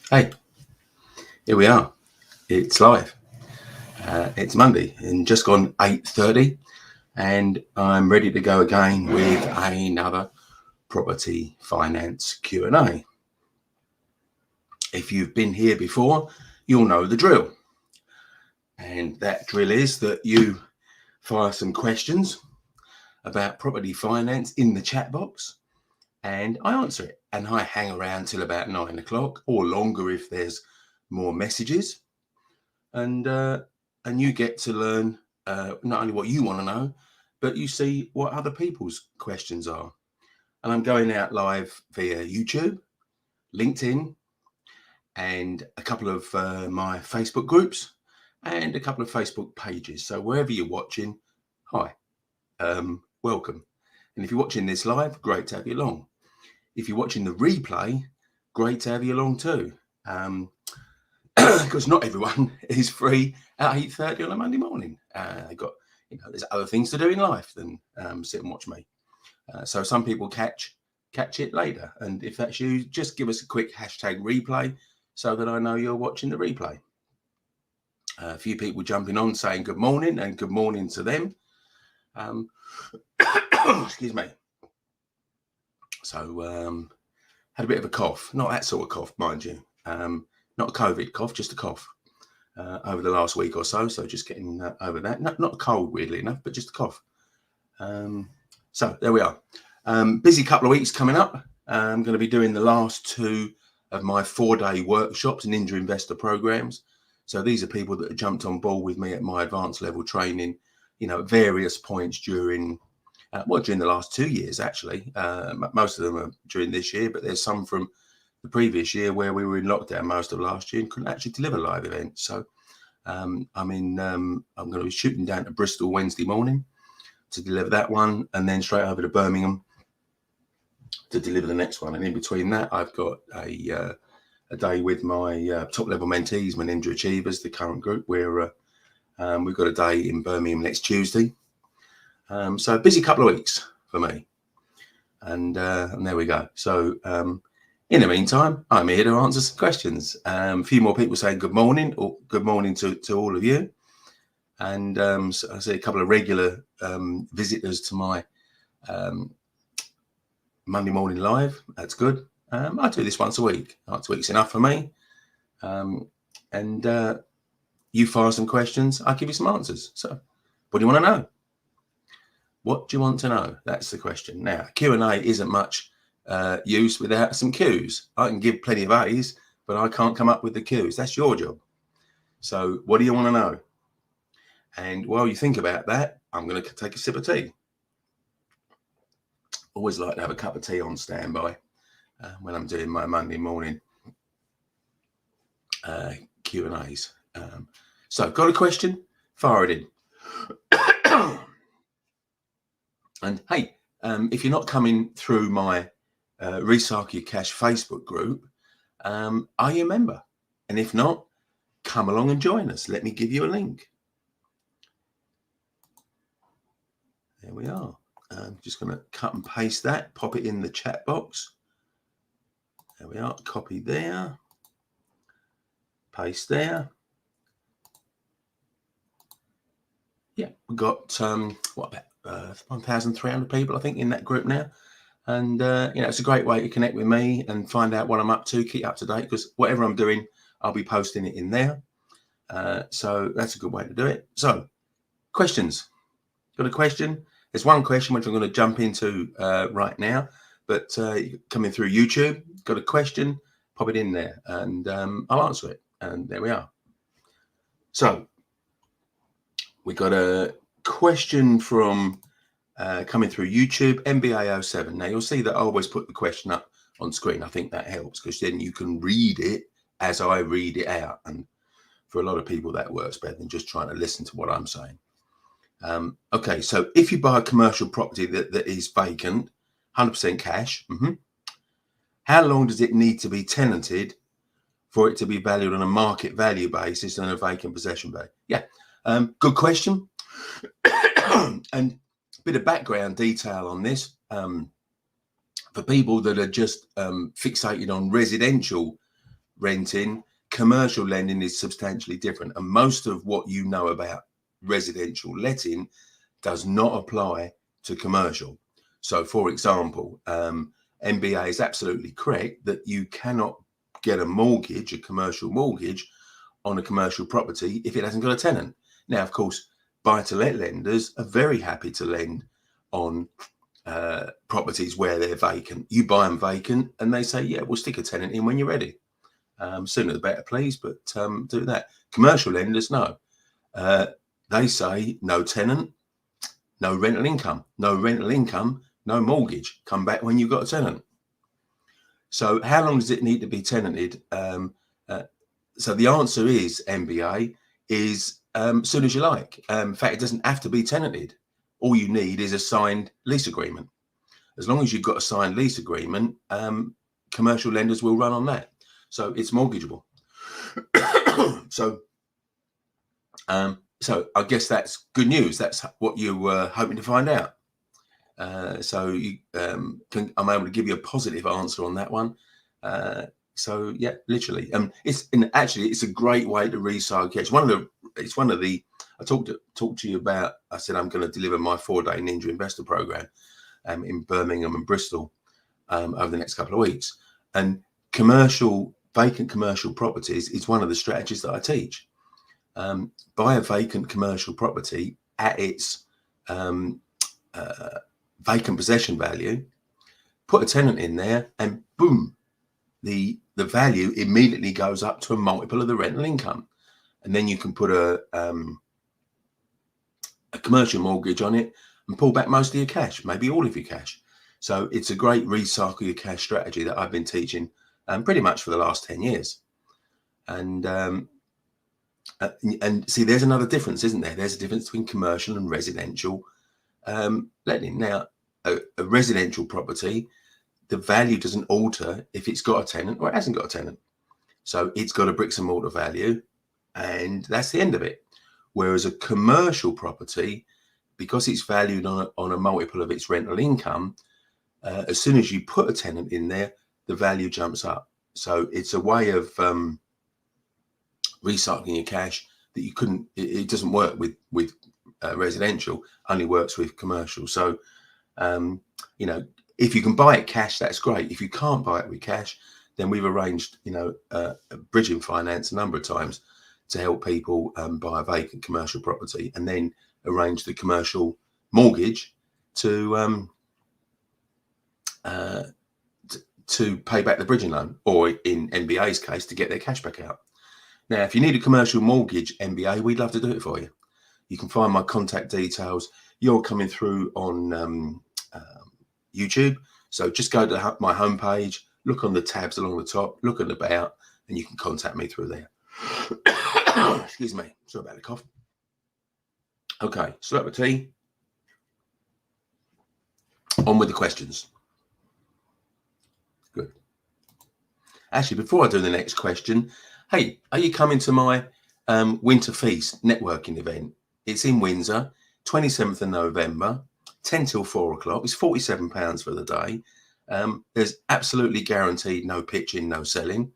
Hey, here we are. It's live. It's Monday and just gone 8:30, and I'm ready to go again with another property finance Q&A. If you've been here before, you'll know the drill. And that drill is that you fire some questions about property finance in the chat box, and I answer it. And I hang around till about 9 o'clock or longer if there's more messages. And you get to learn not only what you want to know, but you see what other people's questions are. And I'm going out live via YouTube, LinkedIn, and a couple of my Facebook groups and a couple of Facebook pages. So wherever you're watching, hi, welcome. And if you're watching this live, great to have you along. If you're watching the replay, great to have you along too. Because not everyone is free at 8:30 on a Monday morning. They've got, there's other things to do in life than sit and watch me. So some people catch it later. And if that's you, just give us a quick hashtag replay so that I know you're watching the replay. A few people jumping on saying good morning and good morning to them. Excuse me. So had a bit of a cough, not that sort of cough, mind you. Not a COVID cough, just a cough over the last week or so. So just getting over that. Not a cold, weirdly enough, but just a cough. So there we are. Busy couple of weeks coming up. I'm going to be doing the last two of my 4-day workshops and Ninja Investor programs. So these are people that have jumped on board with me at my advanced level training, at various points during the last 2 years, actually. Most of them are during this year, but there's some from the previous year where we were in lockdown most of last year and couldn't actually deliver live events. So I'm going to be shooting down to Bristol Wednesday morning to deliver that one, and then straight over to Birmingham to deliver the next one. And in between that, I've got a day with my top level mentees, my Ninja Achievers, the current group, where we've got a day in Birmingham next Tuesday. So a busy couple of weeks for me. And there we go. So in the meantime, I'm here to answer some questions. A few more people saying good morning, or good morning to all of you. And so I see a couple of regular visitors to my Monday morning live. That's good. I do this once a week. Once a week's enough for me. And you fire some questions, I'll give you some answers. So what do you want to know? What do you want to know? That's the question. Now, Q&A isn't much use without some Q's. I can give plenty of A's, but I can't come up with the Q's. That's your job. So what do you want to know? And while you think about that, I'm going to take a sip of tea. Always like to have a cup of tea on standby when I'm doing my Monday morning Q&A's. So got a question? Fire it in. And hey, if you're not coming through my Recycle Your Cash Facebook group, are you a member? And if not, come along and join us. Let me give you a link. There we are. I'm just going to cut and paste that, pop it in the chat box. There we are. Copy there. Paste there. Yeah, we've got, 1,300 people, I think, in that group now. And, it's a great way to connect with me and find out what I'm up to, keep up to date, because whatever I'm doing, I'll be posting it in there. So that's a good way to do it. So, questions. Got a question? There's one question which I'm going to jump into right now, but coming through YouTube, got a question, pop it in there, and I'll answer it. And there we are. So, we got a question from coming through YouTube, MBA07. Now, you'll see that I always put the question up on screen. I think that helps because then you can read it as I read it out. And for a lot of people, that works better than just trying to listen to what I'm saying. Okay, so if you buy a commercial property that is vacant, 100% cash, how long does it need to be tenanted for it to be valued on a market value basis and a vacant possession value? Yeah, good question. And a bit of background detail on this. For people that are just fixated on residential renting. Commercial lending is substantially different, and most of what you know about residential letting does not apply to commercial. So, for example, MBA is absolutely correct that you cannot get a mortgage, a commercial mortgage, on a commercial property if it hasn't got a tenant. Now, of course, buy-to-let lenders are very happy to lend on properties where they're vacant. You buy them vacant, and they say, "Yeah, we'll stick a tenant in when you're ready." Sooner the better, please, but do that. Commercial lenders, no. They say no tenant, no rental income. No rental income, no mortgage. Come back when you've got a tenant. So how long does it need to be tenanted? So the answer is, MBA, is soon as you like. In fact, it doesn't have to be tenanted. All you need is a signed lease agreement. As long as you've got a signed lease agreement, commercial lenders will run on that. So it's mortgageable. So I guess that's good news. That's what you were hoping to find out. So I'm able to give you a positive answer on that one. So yeah, literally, it's a great way to recycle cash. It's one of the I talked to you about. I said I'm going to deliver my 4-day Ninja Investor program in Birmingham and Bristol over the next couple of weeks. And vacant commercial properties is one of the strategies that I teach. Buy a vacant commercial property at its vacant possession value, put a tenant in there, and boom, the value immediately goes up to a multiple of the rental income. And then you can put a commercial mortgage on it and pull back most of your cash, maybe all of your cash. So it's a great recycle your cash strategy that I've been teaching pretty much for the last 10 years. And see, there's another difference, isn't there? There's a difference between commercial and residential letting. Now, a residential property, the value doesn't alter if it's got a tenant or it hasn't got a tenant. So it's got a bricks and mortar value, and that's the end of it. Whereas a commercial property, because it's valued on a multiple of its rental income, as soon as you put a tenant in there, the value jumps up. So it's a way of recycling your cash that you couldn't. It doesn't work with residential. Only works with commercial. So if you can buy it cash, that's great. If you can't buy it with cash, then we've arranged bridging finance a number of times to help people buy a vacant commercial property, and then arrange the commercial mortgage to pay back the bridging loan, or in MBA's case, to get their cash back out. Now, if you need a commercial mortgage, MBA, we'd love to do it for you. You can find my contact details. You're coming through on YouTube. So just go to my homepage, look on the tabs along the top, look at about, and you can contact me through there. Excuse me. Sorry about the cough. Okay, slurp of tea. On with the questions. Good. Actually, before I do the next question, hey, are you coming to my Winter Feast networking event? It's in Windsor, 27th of November, 10 till 4 o'clock. It's £47 for the day. There's absolutely guaranteed no pitching, no selling.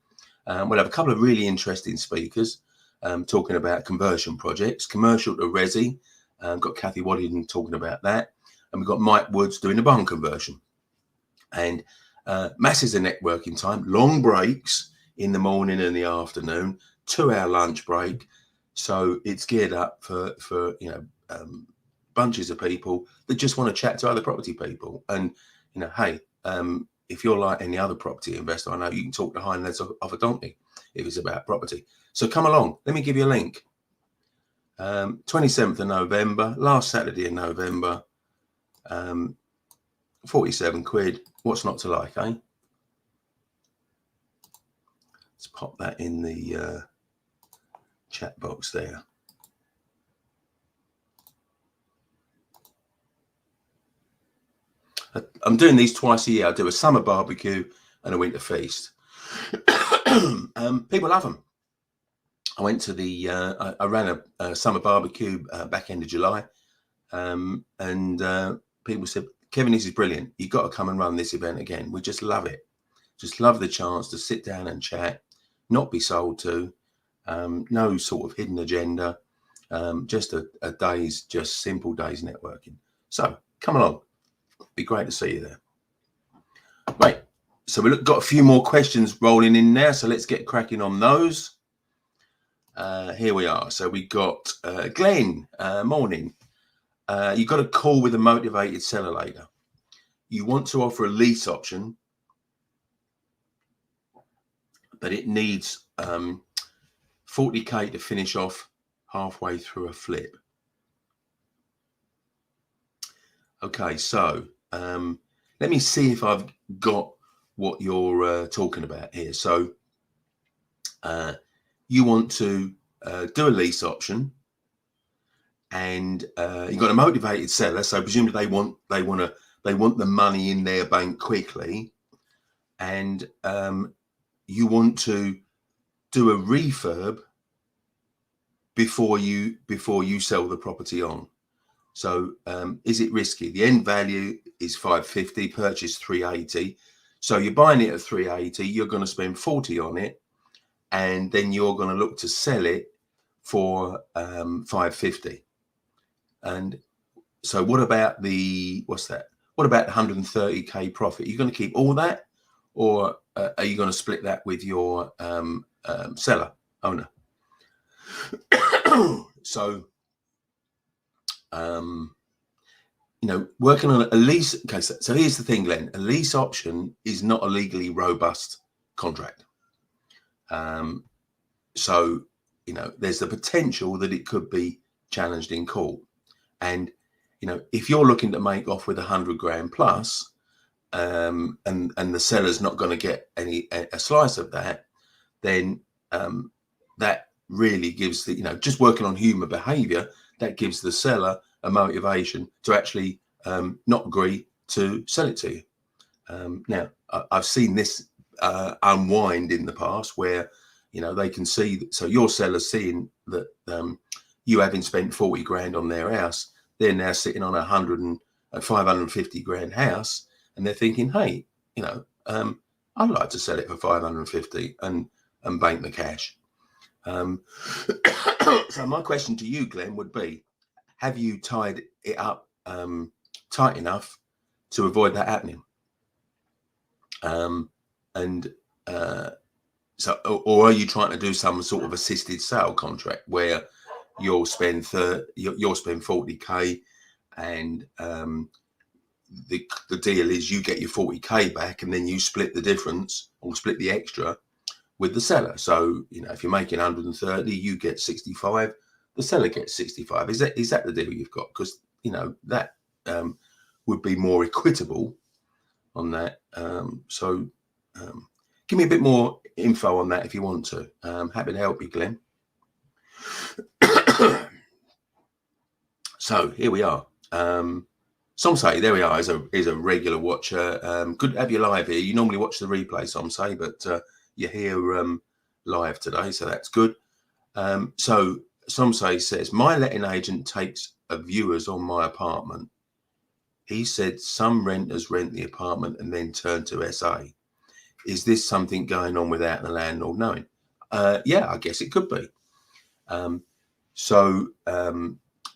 We'll have a couple of really interesting speakers talking about conversion projects, commercial to resi. Got Kathy Waddington talking about that. And we've got Mike Woods doing a barn conversion. And masses of networking time, long breaks in the morning and the afternoon, 2-hour lunch break. So it's geared up for bunches of people that just want to chat to other property people. And, hey, if you're like any other property investor, I know you can talk the hind legs of a donkey if it's about property. So come along. Let me give you a link. 27th of November, last Saturday in November, 47 quid. What's not to like, eh? Let's pop that in the chat box there. I'm doing these twice a year. I do a summer barbecue and a winter feast. People love them. I went to I ran a summer barbecue back end of July, and people said, Kevin, this is brilliant. You've got to come and run this event again. We just love it. Just love the chance to sit down and chat, not be sold to, no sort of hidden agenda, just a day's, just simple day's networking. So come along, be great to see you there. Right, so we've got a few more questions rolling in now, so let's get cracking on those. Here we are. So we got Glenn, morning. You got a call with a motivated seller later. You want to offer a lease option, but it needs 40k to finish off halfway through a flip. Okay, so let me see if I've got what you're talking about here. So you want to do a lease option, and you've got a motivated seller, so presumably they want the money in their bank quickly, and you want to do a refurb before you sell the property on. So is it risky? The end value is 550, purchase 380. So you're buying it at 380, you're going to spend 40 on it, and then you're going to look to sell it for 550. And so what about the, what's that? What about the 130k profit? Are you going to keep all that, or are you going to split that with your seller, owner? So, you know, working on a lease. Okay, so here's the thing, Glenn. A lease option is not a legally robust contract. So, you know, there's the potential that it could be challenged in court. And, you know, if you're looking to make off with 100 grand plus, and the seller's not going to get a slice of that, then that really gives the, you know, just working on human behavior, that gives the seller a motivation to actually not agree to sell it to you. Now, I've seen this unwind in the past where, you know, they can see that, so your seller's seeing that you having spent 40 grand on their house, they're now sitting on a 550 grand house, and they're thinking, hey, you know, I'd like to sell it for 550 and bank the cash. So my question to you, Glenn, would be, have you tied it up tight enough to avoid that happening? So, or are you trying to do some sort of assisted sale contract where you'll spend 40k, and the deal is you get your 40k back, and then you split the difference or split the extra with the seller. So, you know, if you're making 130, you get 65, the seller gets 65. Is that the deal you've got? Because, you know, that would be more equitable on that. Give me a bit more info on that if you want to. Happy to help you, Glenn. So here we are. Somsay, there we are, is a regular watcher. Good to have you live here. You normally watch the replay, Somsay, but you're here live today, so that's good. So Somsay says, my letting agent takes viewers on my apartment. He said some renters rent the apartment and then turn to SA. Is this something going on without the landlord knowing? Yeah, I guess it could be.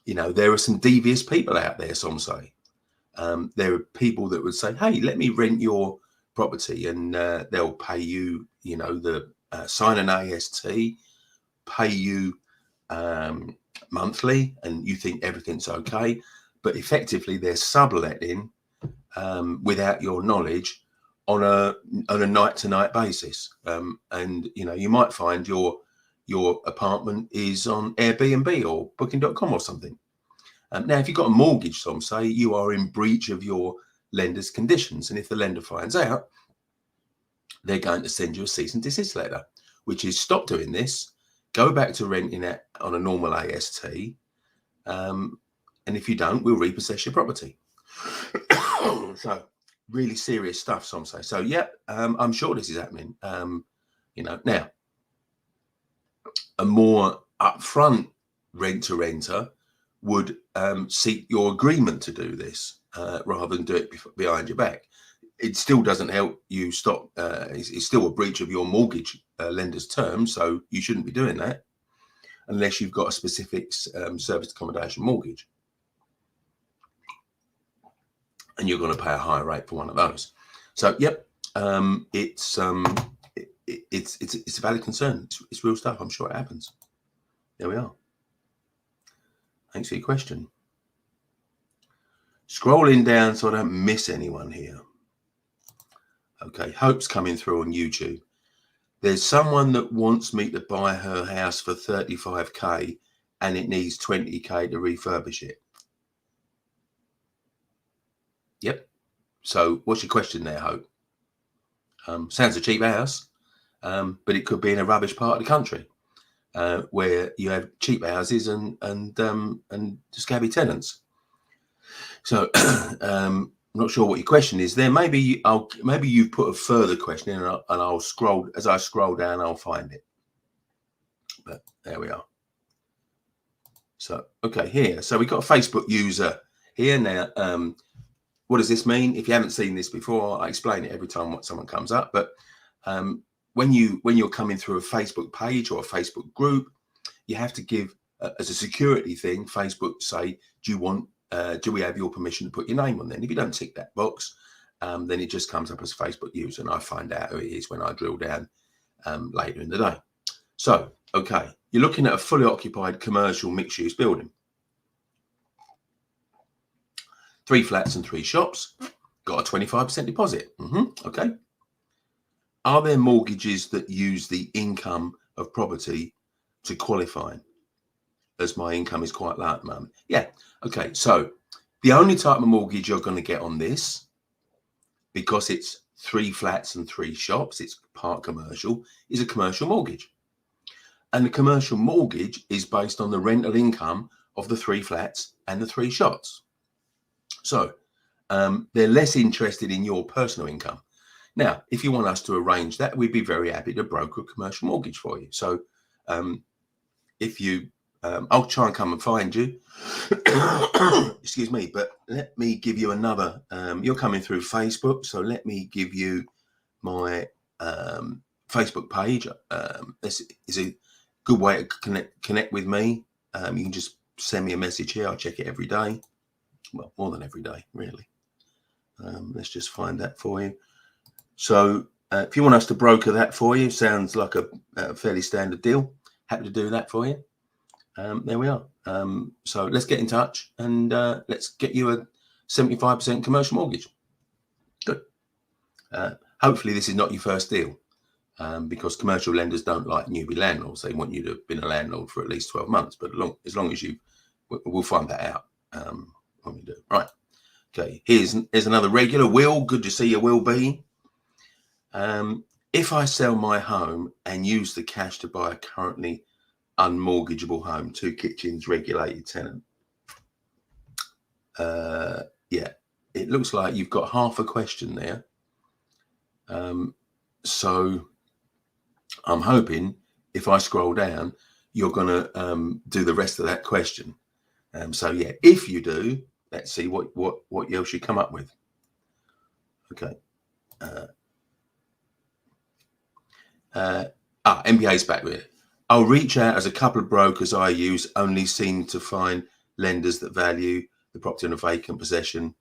You know, there are some devious people out there, some say. There are people that would say, hey, let me rent your property, and they'll pay you, you know, sign an AST, pay you monthly, and you think everything's okay. But effectively, they're subletting without your knowledge on a night-to-night basis. And, you know, you might find your apartment is on Airbnb or booking.com or something. Now, if you've got a mortgage, some say, you are in breach of your lender's conditions. And if the lender finds out, they're going to send you a cease and desist letter, which is stop doing this, go back to renting it on a normal AST. And if you don't, we'll repossess your property. So really serious stuff, some say. So, yeah, I'm sure this is happening. You know, now, a more upfront rent-to-renter would seek your agreement to do this rather than do it behind your back. it still doesn't help you stop. It's still a breach of your mortgage lender's terms, so you shouldn't be doing that unless you've got a specific serviced accommodation mortgage, and you're going to pay a higher rate for one of those. So, yep, it's a valid concern. It's real stuff. I'm sure it happens. There we are. Thanks for your question. Scrolling down so I don't miss anyone here. Okay, Hope's coming through on YouTube. There's someone that wants me to buy her house for 35k and it needs 20k to refurbish it. Yep. So what's your question there, Hope? Sounds a cheap house, but it could be in a rubbish part of the country where you have cheap houses and scabby tenants. So I'm not sure what your question is there. Maybe you put a further question in, and I'll scroll. As I scroll down, I'll find it. But there we are. So okay, here. So we've got a Facebook user here now. What does this mean? If you haven't seen this before, I explain it every time someone comes up. But when you're coming through a Facebook page or a Facebook group, you have to give as a security thing. Facebook say, do we have your permission to put your name on there? And if you don't tick that box, then it just comes up as Facebook user, and I find out who it is when I drill down later in the day. So, okay, you're looking at a fully occupied commercial mixed-use building. 3 flats and 3 shops. Got a 25% deposit. Okay. Are there mortgages that use the income of property to qualify? As my income is quite low at the moment. Yeah. Okay. So the only type of mortgage you're going to get on this, because it's 3 flats and 3 shops, it's part commercial, is a commercial mortgage. And the commercial mortgage is based on the rental income of the 3 flats and the 3 shops. So they're less interested in your personal income. Now, if you want us to arrange that, we'd be very happy to broker a commercial mortgage for you. So if you I'll try and come and find you. Excuse me, but let me give you another. You're coming through Facebook, so let me give you my Facebook page. This is a good way to connect with me. You can just send me a message here. I check it every day. Well, more than every day, really. Let's just find that for you. So if you want us to broker that for you, sounds like a fairly standard deal. Happy to do that for you. There we are. So let's get in touch and let's get you a 75% commercial mortgage. Good. Hopefully this is not your first deal, because commercial lenders don't like newbie landlords. They want you to have been a landlord for at least 12 months. But as long as we'll find that out when we do. Right. Okay. Here's another regular. Will, good to see you, Will B. If I sell my home and use the cash to buy a currently unmortgageable home, 2 kitchens, regulated tenant. Yeah, it looks like you've got half a question there. So I'm hoping if I scroll down, you're going to do the rest of that question. So yeah, if you do, let's see what else you come up with. Okay. MBA's back with it. I'll reach out as a couple of brokers I use only seem to find lenders that value the property in a vacant possession.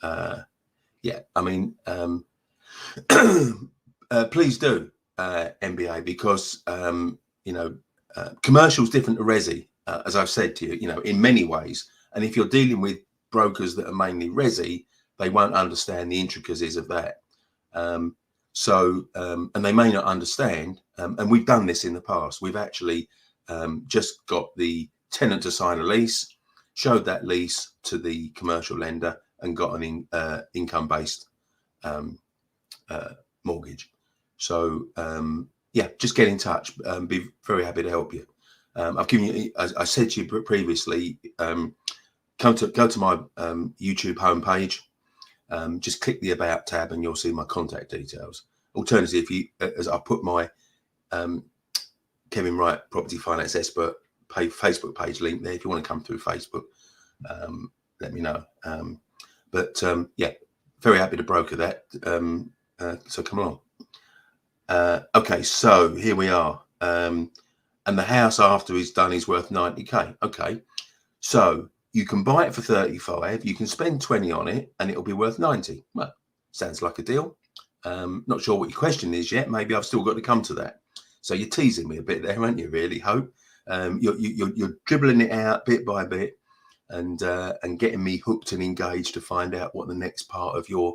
Yeah, I mean, please do, MBA, because, commercial is different to resi, as I've said to you, in many ways. And if you're dealing with brokers that are mainly resi, they won't understand the intricacies of that. And they may not understand, and we've done this in the past. We've actually just got the tenant to sign a lease, showed that lease to the commercial lender, and got an income-based mortgage. So, yeah, just get in touch. Be very happy to help you. I've given you, as I said to you previously, go to my YouTube homepage. Just click the About tab and you'll see my contact details. Alternatively, as I put my Kevin Wright Property Finance Expert Facebook page link there, if you want to come through Facebook, let me know. Yeah, very happy to broker that. So come along. Okay, so here we are. And the house after it's done is worth 90k. Okay, so you can buy it for 35. You can spend 20 on it, and it'll be worth 90. Well, sounds like a deal. Not sure what your question is yet. Maybe I've still got to come to that. So you're teasing me a bit there, aren't you? Really, Hope. You're dribbling it out bit by bit, and getting me hooked and engaged to find out what the next part of your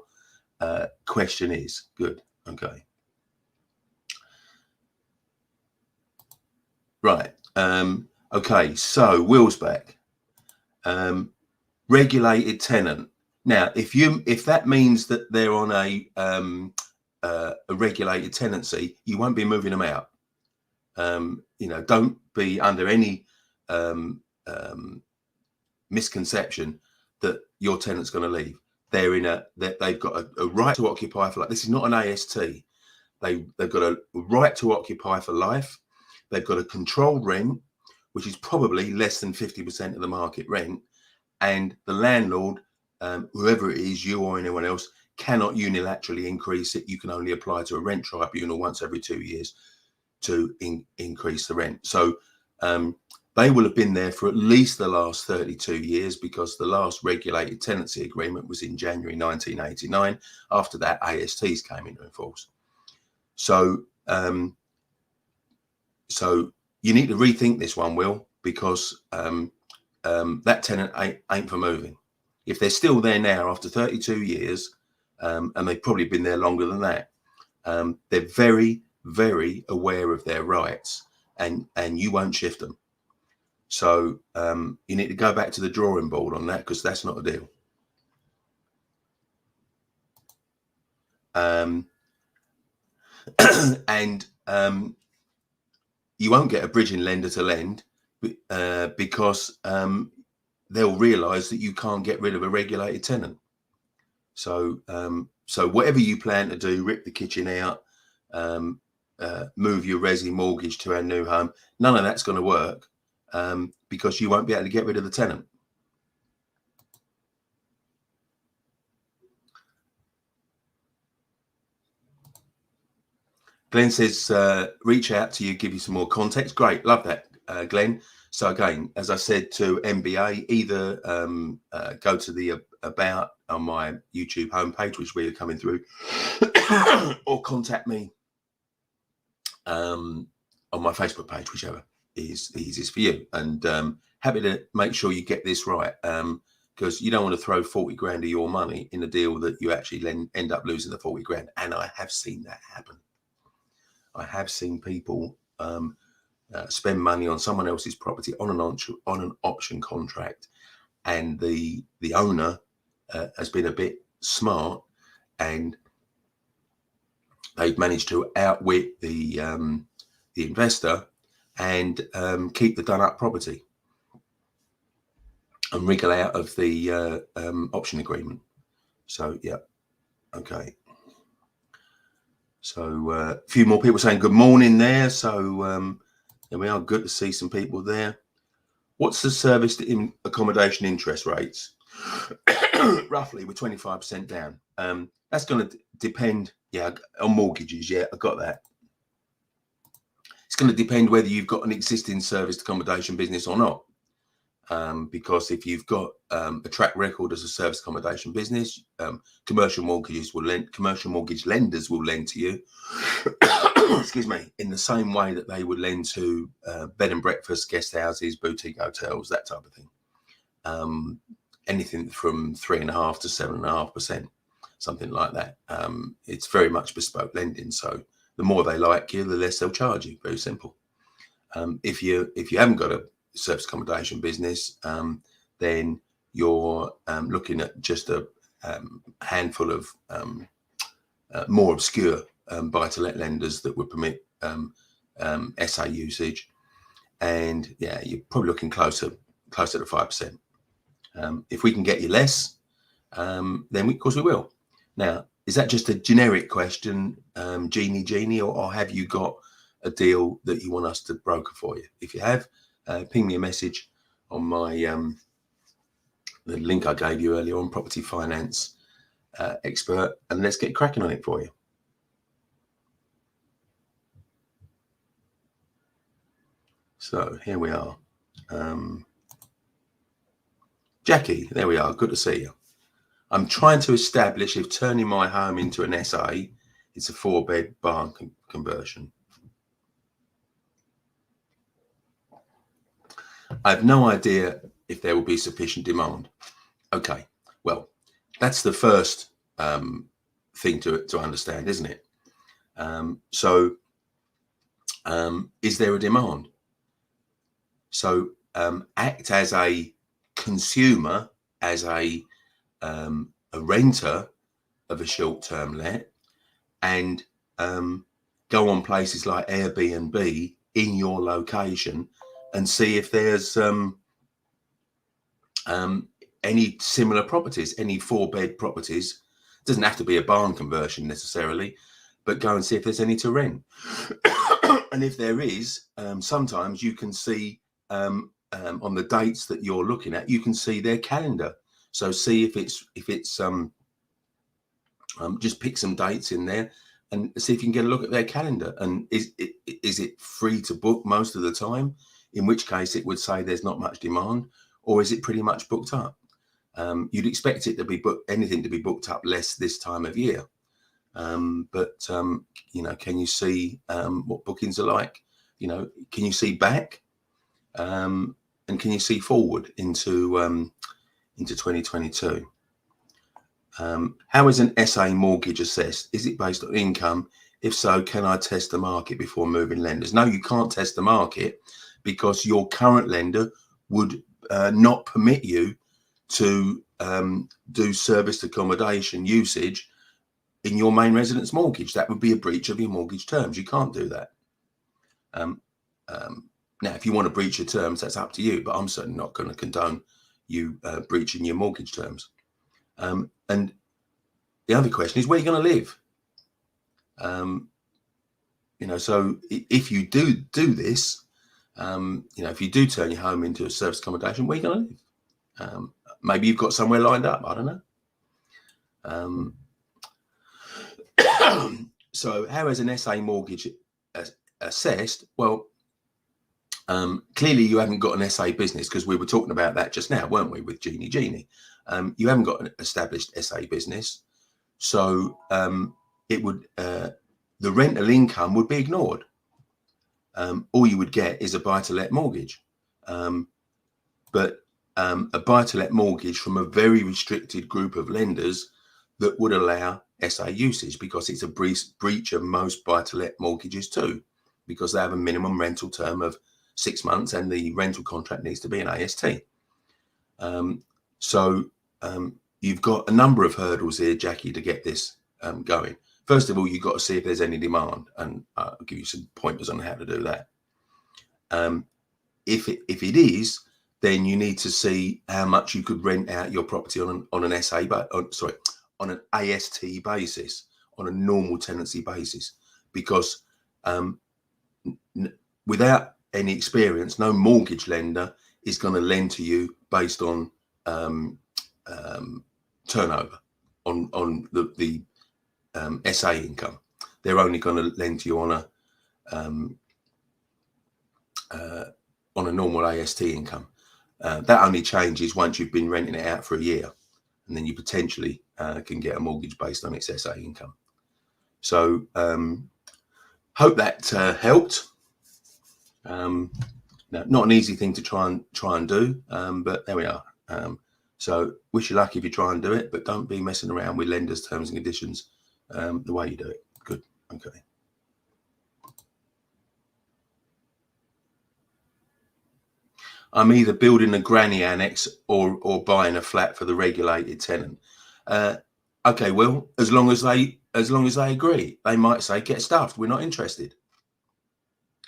question is. Good. Okay. Right. Okay. So Will's back. Regulated tenant. Now, if that means that they're on a regulated tenancy, you won't be moving them out. Don't be under any misconception that your tenant's going to leave. They've got a right to occupy for life. This is not an AST. They've got a right to occupy for life. They've got a controlled rent, which is probably less than 50% of the market rent. And the landlord, whoever it is, you or anyone else, cannot unilaterally increase it. You can only apply to a rent tribunal once every 2 years to increase the rent. So they will have been there for at least the last 32 years, because the last regulated tenancy agreement was in January 1989. After that, ASTs came into force. So you need to rethink this one, Will, because that tenant ain't for moving. If they're still there now after 32 years, and they've probably been there longer than that, they're very, very aware of their rights, and you won't shift them. So you need to go back to the drawing board on that, because that's not a deal. And you won't get a bridging lender to lend because they'll realise that you can't get rid of a regulated tenant. So whatever you plan to do, rip the kitchen out, move your resi mortgage to our new home, none of that's going to work because you won't be able to get rid of the tenant. Glenn says, reach out to you, give you some more context. Great, love that, Glenn. So again, as I said to MBA, either go to the About on my YouTube homepage, which we are coming through, or contact me on my Facebook page, whichever is the easiest for you. And happy to make sure you get this right, because you don't want to throw 40 grand of your money in a deal that you actually end up losing the 40 grand. And I have seen that happen. I have seen people spend money on someone else's property on an option contract, and the owner has been a bit smart, and they've managed to outwit the investor and keep the done up property and wriggle out of the option agreement. So yeah, okay. So a few more people saying good morning there. So there we are. Good to see some people there. What's the service accommodation interest rates? Roughly, we're 25% down. That's going to depend, on mortgages. Yeah, I got that. It's going to depend whether you've got an existing serviced accommodation business or not. Because if you've got a track record as a service accommodation business, commercial mortgage lenders will lend to you, excuse me, in the same way that they would lend to bed and breakfast, guest houses, boutique hotels, that type of thing. Anything from 3.5% to 7.5%, something like that. It's very much bespoke lending. So the more they like you, the less they'll charge you. Very simple. If you haven't got a service accommodation business, then you're looking at just a handful of more obscure buy-to-let lenders that would permit SA usage, and you're probably looking closer to 5%. If we can get you less, then of course we will. Now, is that just a generic question, Genie Genie, or have you got a deal that you want us to broker for you? If you have, ping me a message on my the link I gave you earlier on, property finance expert, and let's get cracking on it for you. So here we are. Jackie, there we are. Good to see you. I'm trying to establish if turning my home into an SA, it's a 4-bed barn conversion. I have no idea if there will be sufficient demand. Okay, well, that's the first thing to understand, isn't it? Is there a demand? So act as a consumer, as a renter of a short-term let, and go on places like Airbnb in your location and see if there's any similar properties, any 4-bed properties. Doesn't have to be a barn conversion necessarily, but go and see if there's any to rent. And if there is, sometimes you can see on the dates that you're looking at, you can see their calendar. So see if it's just pick some dates in there and see if you can get a look at their calendar. And is it free to book most of the time? In which case it would say there's not much demand, or is it pretty much booked up? You'd expect it to be anything to be booked up less this time of year. But you know, can you see what bookings are like? You know, can you see back? And can you see forward into 2022? How is an SA mortgage assessed? Is it based on income? If so, can I test the market before moving lenders? No, you can't test the market, because your current lender would not permit you to do serviced accommodation usage in your main residence mortgage. That would be a breach of your mortgage terms. You can't do that. Now, if you want to breach your terms, that's up to you, but I'm certainly not going to condone you breaching your mortgage terms. And the other question is, where are you going to live? You know, so if you do this, you know, if you do turn your home into a service accommodation, where are you going to live? Maybe you've got somewhere lined up. I don't know. So how is an SA mortgage assessed? Well, clearly you haven't got an SA business, because we were talking about that just now, weren't we, with Genie Genie? You haven't got an established SA business, so it would the rental income would be ignored. All you would get is a buy-to-let mortgage, but a buy-to-let mortgage from a very restricted group of lenders that would allow SA usage, because it's a breach of most buy-to-let mortgages too, because they have a minimum rental term of 6 months and the rental contract needs to be an AST. So you've got a number of hurdles here, Jackie, to get this going. First of all, you've got to see if there's any demand, and I'll give you some pointers on how to do that. If it is, then you need to see how much you could rent out your property on an SA, but on an AST basis, on a normal tenancy basis, because without any experience, no mortgage lender is going to lend to you based on turnover on the SA income. They're only going to lend to you on a normal AST income. That only changes once you've been renting it out for a year, and then you potentially can get a mortgage based on its SA income. So hope that helped. Not an easy thing to try and do, but there we are. So wish you luck if you try and do it, but don't be messing around with lenders' terms and conditions the way you do it. Good. Okay. I'm either building a granny annex or buying a flat for the regulated tenant. Okay, well, as long as they agree, they might say, get stuffed, we're not interested.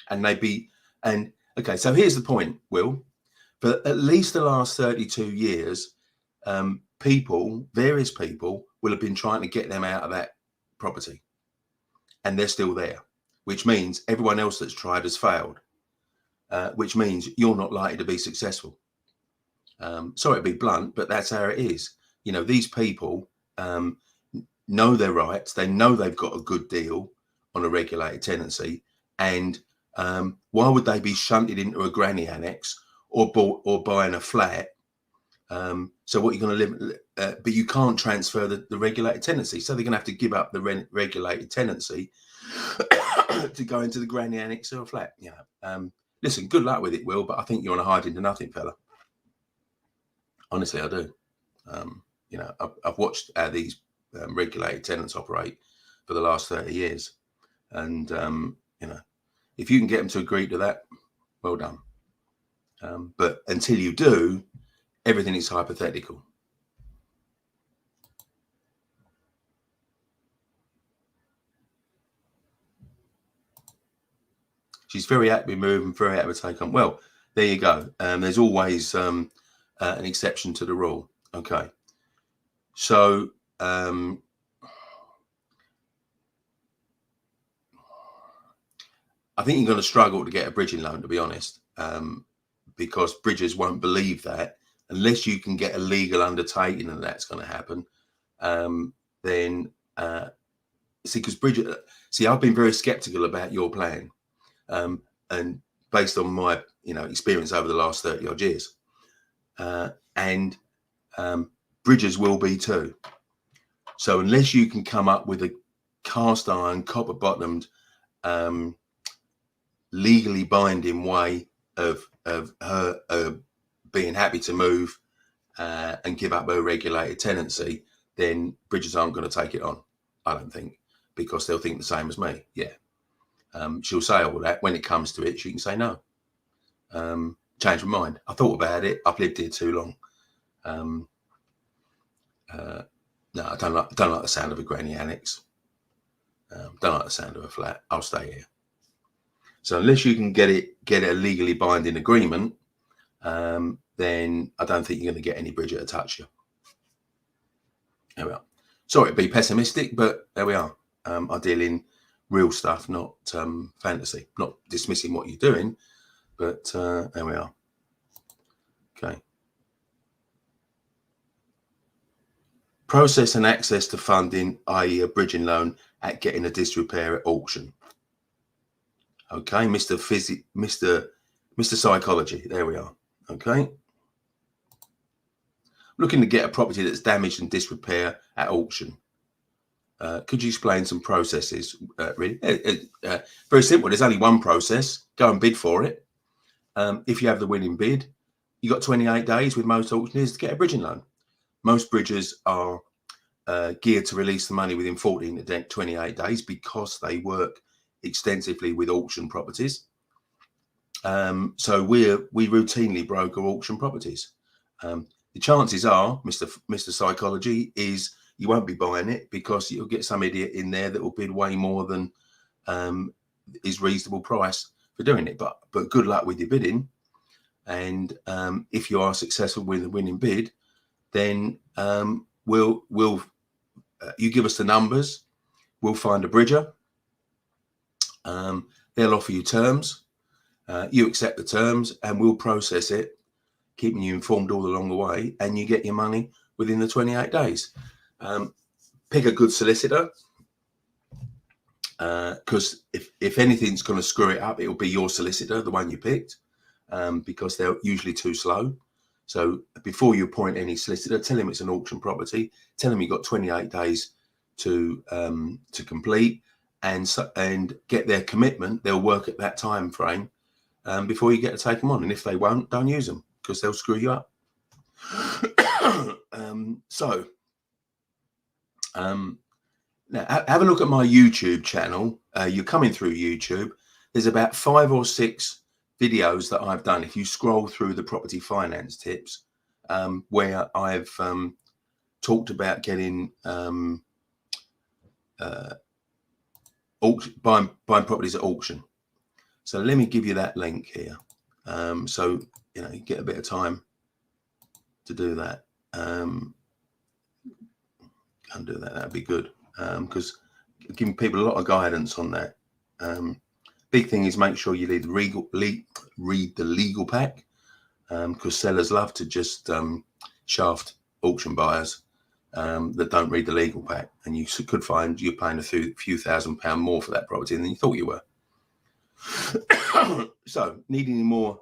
And okay, so here's the point, Will. For at least the last 32 years, various people will have been trying to get them out of that property, and they're still there, which means everyone else that's tried has failed, which means you're not likely to be successful. Sorry to be blunt, but that's how it is. You know, these people, know their rights. They know they've got a good deal on a regulated tenancy, and why would they be shunted into a granny annex or buying a flat? So what you're going to live, but you can't transfer the regulated tenancy, so they're going to have to give up the regulated tenancy to go into the granny annex or a flat. Listen, good luck with it, Will, but I think you're on a hide into nothing, fella. Honestly, I do. I've watched how these regulated tenants operate for the last 30 years, and if you can get them to agree to that, well done. But until you do, everything is hypothetical. She's very happy to move and very happy to take on. Well, there you go. There's always an exception to the rule. Okay. So I think you're going to struggle to get a bridging loan, to be honest, because bridgers won't believe that unless you can get a legal undertaking and that's going to happen. Then I've been very skeptical about your plan, and based on my experience over the last 30 odd years, and bridgers will be too. So unless you can come up with a cast iron, copper bottomed, legally binding way of her being happy to move and give up her regulated tenancy, then bridgers aren't going to take it on, I don't think, because they'll think the same as me. Yeah. She'll say all that. When it comes to it, she can say no. Change my mind. I thought about it. I've lived here too long. No, I don't like the sound of a granny annex. Don't like the sound of a flat. I'll stay here. So unless you can get a legally binding agreement, then I don't think you're going to get any bridger to touch you. There we are. Sorry to be pessimistic, but there we are. I deal in real stuff, not fantasy. Not dismissing what you're doing, but there we are. Okay. Process and access to funding, i.e. a bridging loan at getting a disrepair at auction. Okay, Mr. Psychology, there we are. Okay. Looking to get a property that's damaged and disrepair at auction. Could you explain some processes? Really? Very simple. There's only one process. Go and bid for it. If you have the winning bid, you got 28 days with most auctioneers to get a bridging loan. Most bridgers are geared to release the money within 14 to 28 days because they work extensively with auction properties. So we routinely broker auction properties. The chances are, Mr. Psychology, is you won't be buying it because you'll get some idiot in there that will bid way more than is reasonable price for doing it. But good luck with your bidding. And if you are successful with the winning bid, then we'll you give us the numbers. We'll find a bridger. They'll offer you terms. You accept the terms, and we'll process it, keeping you informed all along the way, and you get your money within the 28 days. Pick a good solicitor, because if anything's going to screw it up, it'll be your solicitor, the one you picked, because they're usually too slow. So before you appoint any solicitor, tell him it's an auction property. Tell him you've got 28 days to complete, and get their commitment. They'll work at that time frame before you get to take them on. And if they won't, don't use them because they'll screw you up. Now have a look at my YouTube channel. You're coming through YouTube. There's about 5 or 6 videos that I've done. If you scroll through the property finance tips, where I've talked about getting buying properties at auction. So let me give you that link here. So you get a bit of time to do that. Can do that. That'd be good, because giving people a lot of guidance on that. Big thing is make sure you read the legal pack, because sellers love to just shaft auction buyers that don't read the legal pack, and you could find you're paying a few £1,000 more for that property than you thought you were. So, need any more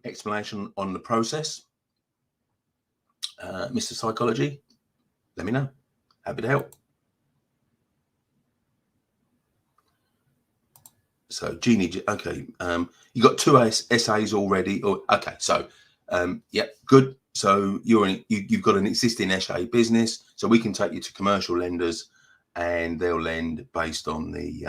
explanation on the process, Mr. Psychology? Let me know. Happy to help. So, Genie, okay. You got 2 SAs already. Or okay, so yeah, good. So you've got an existing SA business, so we can take you to commercial lenders, and they'll lend based on the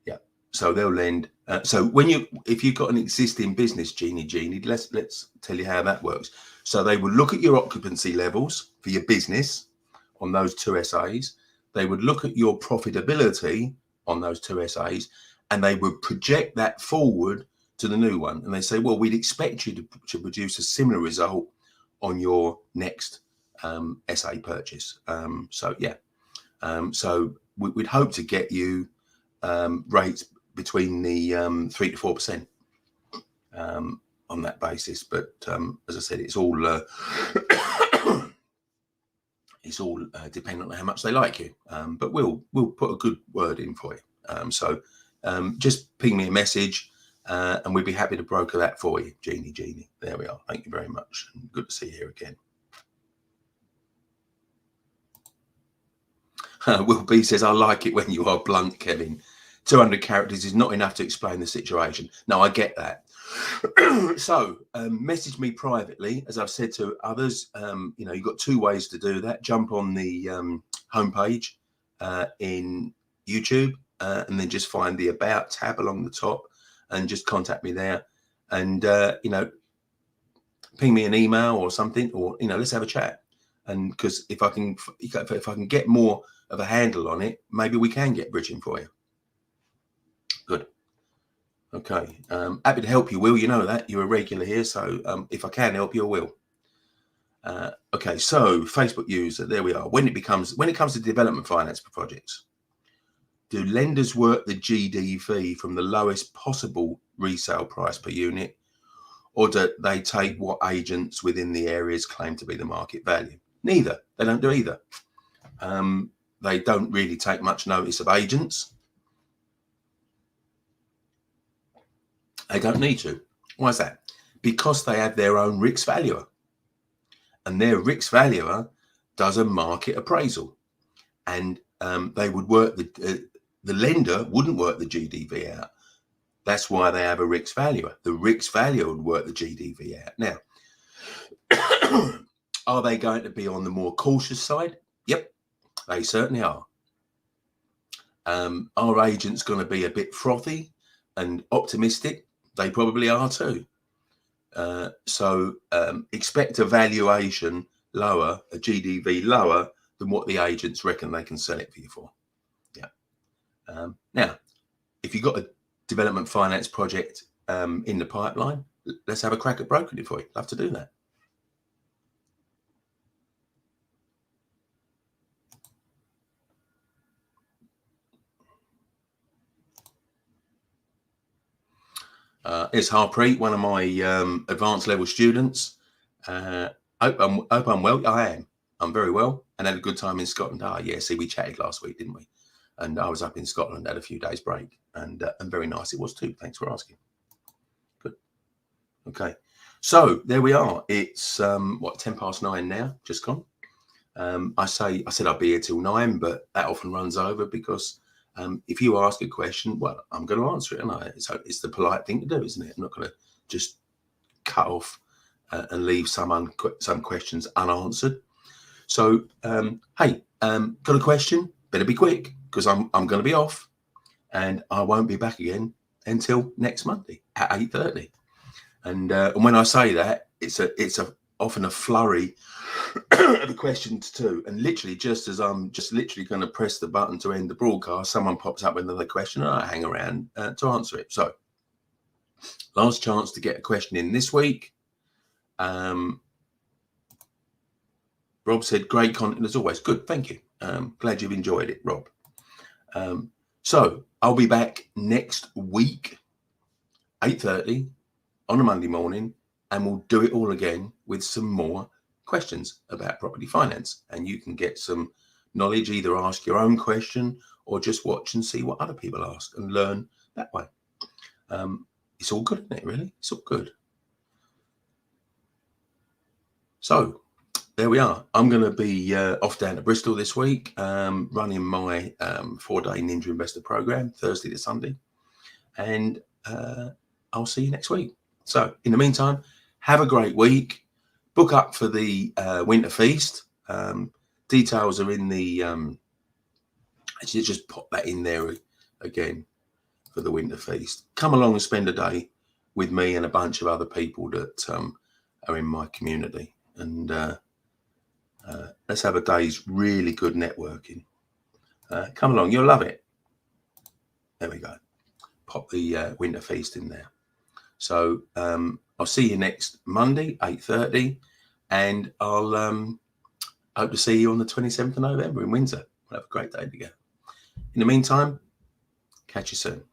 yeah. So they'll lend. So if you've got an existing business, Genie, let's tell you how that works. So they would look at your occupancy levels for your business on those 2 SAs. They would look at your profitability on those 2 SAs, and they would project that forward to the new one. And they say, well, we'd expect you to produce a similar result on your next SA purchase. So yeah, so we'd hope to get you rates between the 3 to 4% on that basis. But as I said, it's all it's all dependent on how much they like you. But we'll put a good word in for you. So just ping me a message, and we'd be happy to broker that for you, Genie. There we are. Thank you very much. And good to see you here again. Will B says, I like it when you are blunt, Kevin. 200 characters is not enough to explain the situation. No, I get that. So message me privately, as I've said to others. You've got 2 ways to do that. Jump on the homepage in YouTube, and then just find the About tab along the top, and just contact me there. And ping me an email or something, or let's have a chat. And because if I can get more of a handle on it, maybe we can get bridging for you. Good. Okay. Happy to help you, Will. You know that you're a regular here, so if I can help you, I will. Okay. So Facebook user, there we are. When it comes to development finance for projects, do lenders work the GDV from the lowest possible resale price per unit, or do they take what agents within the areas claim to be the market value? Neither. They don't do either. They don't really take much notice of agents. They don't need to. Why is that? Because they have their own RICS valuer, and their RICS valuer does a market appraisal, and they would work the lender wouldn't work the GDV out. That's why they have a RICS valuer. The RICS valuer would work the GDV out. Now, are they going to be on the more cautious side? Yep, they certainly are. Are agents going to be a bit frothy and optimistic? They probably are too. So expect a valuation lower, a GDV lower than what the agents reckon they can sell it for you for. Yeah. Now, if you've got a development finance project in the pipeline, let's have a crack at brokering it for you. Love to do that. It's Harpreet, one of my advanced level students. Hope I'm well. I am. I'm very well, and had a good time in Scotland. Yeah, see, we chatted last week, didn't we? And I was up in Scotland, had a few days break, and very nice it was too. Thanks for asking. Good. Okay, so there we are. It's 9:10 now, just gone. I said I'd be here till 9, but that often runs over because if you ask a question, well, I'm going to answer it, and so it's the polite thing to do, isn't it? I'm not going to just cut off and leave some questions unanswered. So, hey, got a question? Better be quick, because I'm going to be off, and I won't be back again until next Monday at 8:30. And when I say that, it's often a flurry of questions too. And literally, just as I'm just literally going to press the button to end the broadcast, someone pops up with another question, and I hang around to answer it. So, last chance to get a question in this week. Rob said, great content as always. Good, thank you. Glad you've enjoyed it, Rob. So I'll be back next week, 8:30 on a Monday morning, and we'll do it all again with some more questions about property finance. And you can get some knowledge, either ask your own question or just watch and see what other people ask and learn that way. It's all good, isn't it, really? It's all good. So there we are. I'm going to be off down to Bristol this week, running my 4-day Ninja Investor program, Thursday to Sunday. And I'll see you next week. So in the meantime, have a great week. Book up for the winter feast. Details are in the actually just pop that in there again for the winter feast. Come along and spend a day with me and a bunch of other people that are in my community, and let's have a day's really good networking. Come along, you'll love it. There we go. Pop the winter feast in there. So I'll see you next Monday, 8:30, and I'll hope to see you on the 27th of November in Windsor. We'll have a great day together. In the meantime, catch you soon.